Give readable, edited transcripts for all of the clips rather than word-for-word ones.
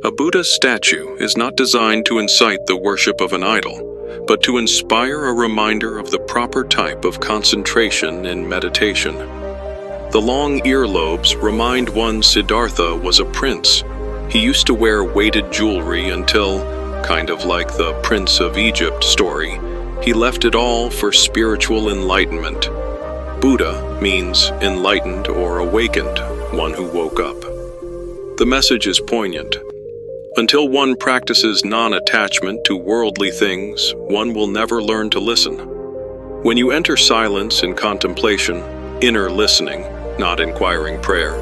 A Buddha statue is not designed to incite the worship of an idol, but to inspire a reminder of the proper type of concentration in meditation. The long earlobes remind one Siddhartha was a prince. He used to wear weighted jewelry until, kind of like the Prince of Egypt story, he left it all for spiritual enlightenment. Buddha means enlightened or awakened, one who woke up. The message is poignant. Until one practices non-attachment to worldly things, one will never learn to listen. When you enter silence and contemplation, inner listening, not inquiring prayer,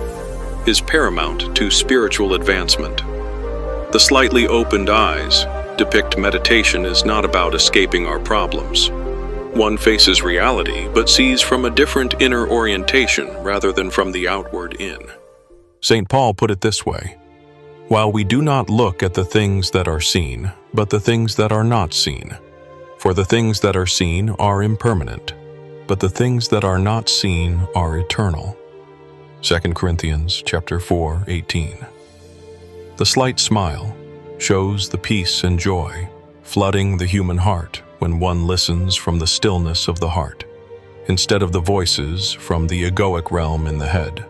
is paramount to spiritual advancement. The slightly opened eyes depict meditation is not about escaping our problems. One faces reality but sees from a different inner orientation rather than from the outward in. St. Paul put it this way: "While we do not look at the things that are seen, but the things that are not seen. For the things that are seen are impermanent, but the things that are not seen are eternal." 2 Corinthians chapter 4:18. The slight smile shows the peace and joy flooding the human heart when one listens from the stillness of the heart, instead of the voices from the egoic realm in the head.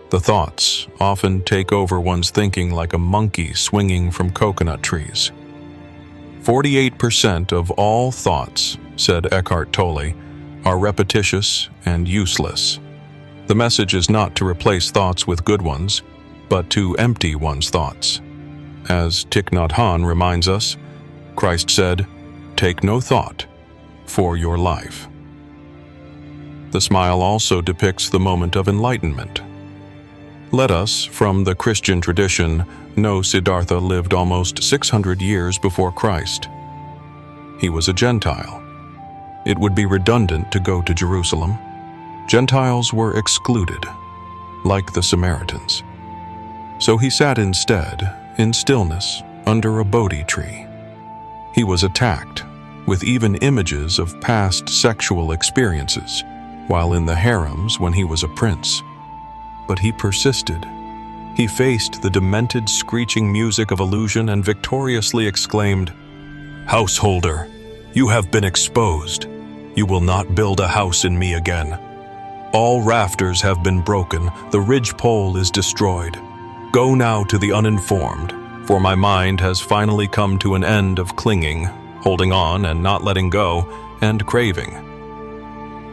The thoughts often take over one's thinking like a monkey swinging from coconut trees. 48% of all thoughts, said Eckhart Tolle, are repetitious and useless. The message is not to replace thoughts with good ones, but to empty one's thoughts. As Thich Nhat Hanh reminds us, Christ said, "Take no thought for your life." The smile also depicts the moment of enlightenment. Let us, from the Christian tradition, know Siddhartha lived almost 600 years before Christ. He was a Gentile. It would be redundant to go to Jerusalem. Gentiles were excluded, like the Samaritans. So he sat instead, in stillness, under a Bodhi tree. He was attacked, with even images of past sexual experiences, while in the harems when he was a prince. But he persisted. He faced the demented screeching music of illusion and victoriously exclaimed, "Householder, you have been exposed. You will not build a house in me again. All rafters have been broken, the ridgepole is destroyed. Go now to the uninformed, for my mind has finally come to an end of clinging, holding on and not letting go, and craving."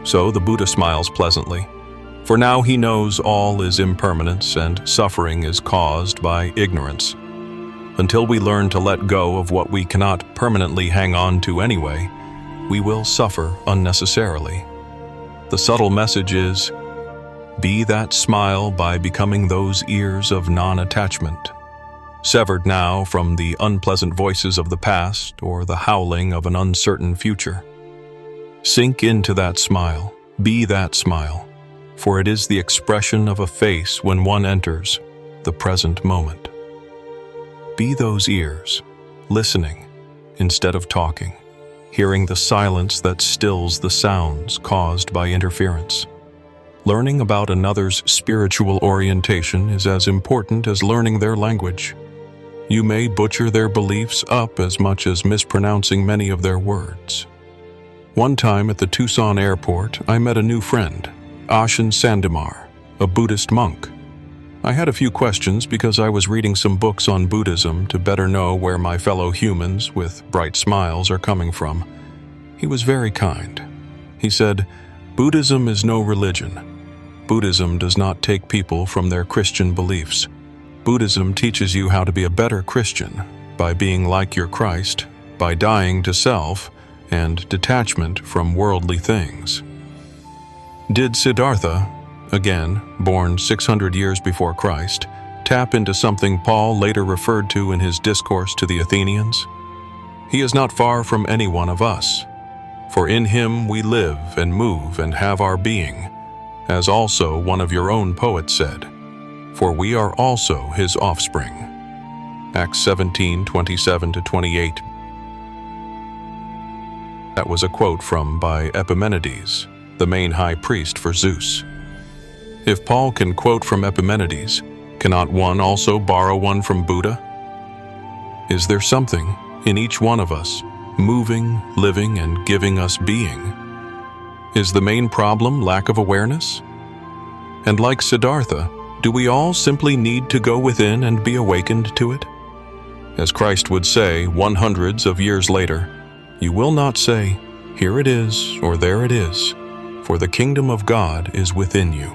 So the Buddha smiles pleasantly, for now he knows all is impermanence and suffering is caused by ignorance. Until we learn to let go of what we cannot permanently hang on to anyway, we will suffer unnecessarily. The subtle message is, be that smile by becoming those ears of non-attachment, severed now from the unpleasant voices of the past or the howling of an uncertain future. Sink into that smile, be that smile, for it is the expression of a face when one enters the present moment. Be those ears, listening instead of talking, hearing the silence that stills the sounds caused by interference. Learning about another's spiritual orientation is as important as learning their language. You may butcher their beliefs up as much as mispronouncing many of their words. One time at the Tucson airport, I met a new friend, Ashen Sandimar, a Buddhist monk. I had a few questions because I was reading some books on Buddhism to better know where my fellow humans with bright smiles are coming from. He was very kind. He said, "Buddhism is no religion. Buddhism does not take people from their Christian beliefs. Buddhism teaches you how to be a better Christian by being like your Christ, by dying to self and detachment from worldly things." Did Siddhartha, again born 600 years before Christ, tap into something Paul later referred to in his discourse to the Athenians? He is not far from any one of us. For in him we live and move and have our being, as also one of your own poets said, for we are also his offspring. Acts 17:27-28. That was a quote from by Epimenides, the main high priest for Zeus. If Paul can quote from Epimenides, cannot one also borrow one from Buddha? Is there something in each one of us, moving, living, and giving us being? Is the main problem lack of awareness? And like Siddhartha, do we all simply need to go within and be awakened to it? As Christ would say 100s of years later, you will not say, "Here it is," or "There it is," for the kingdom of God is within you.